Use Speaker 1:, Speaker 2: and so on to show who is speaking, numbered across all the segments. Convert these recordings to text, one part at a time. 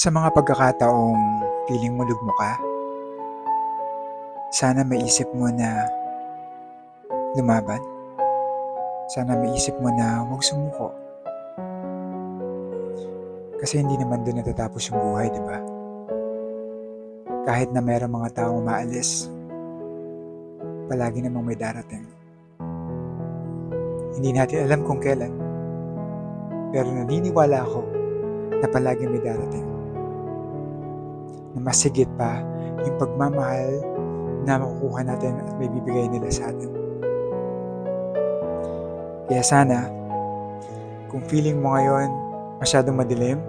Speaker 1: Sa mga pagkakataong piling mo lugmok ka, sana maisip mo na lumaban. Sana maisip mo na huwag sumuko. Kasi hindi naman doon natatapos yung buhay, di ba? Kahit na mayroong mga taong umaalis, palagi namang may darating. Hindi natin alam kung kailan, pero naniniwala ako na palagi may darating. Na mas higit pa yung pagmamahal na makukuha natin at may bibigay nila sa atin. Kaya sana, kung feeling mo ngayon masyadong madilim,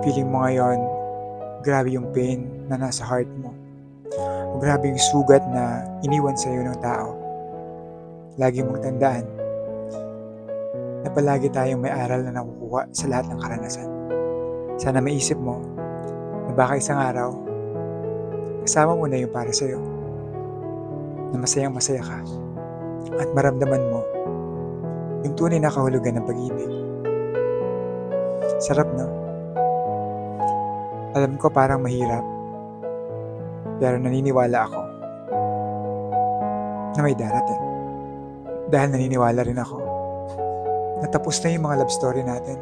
Speaker 1: feeling mo ngayon grabe yung pain na nasa heart mo, o grabe yung sugat na iniwan sa iyo ng tao, lagi mong tandaan na palagi tayong may aral na nakukuha sa lahat ng karanasan. Sana maisip mo na baka isang araw, kasama mo na yung para sa'yo, na masayang masaya ka, at maramdaman mo yung tunay na kahulugan ng pag-ibig. Sarap, no? Alam ko parang mahirap, pero naniniwala ako na may darating. Dahil naniniwala rin ako na tapos na yung mga love story natin.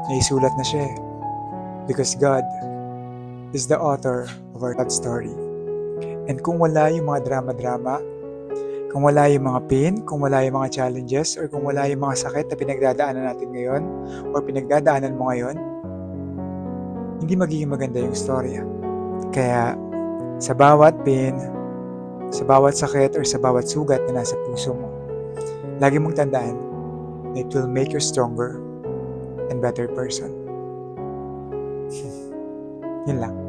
Speaker 1: Naisulat na siya eh. Because God is the author of our love story. And kung wala yung mga drama-drama, kung wala yung mga pain, kung wala yung mga challenges, or kung wala yung mga sakit na pinagdadaanan natin ngayon, or pinagdadaanan mo ngayon, hindi magiging maganda yung storya. Kaya sa bawat pain, sa bawat sakit, or sa bawat sugat na nasa puso mo, lagi mong tandaan na it will make you stronger and better person. Yun lang.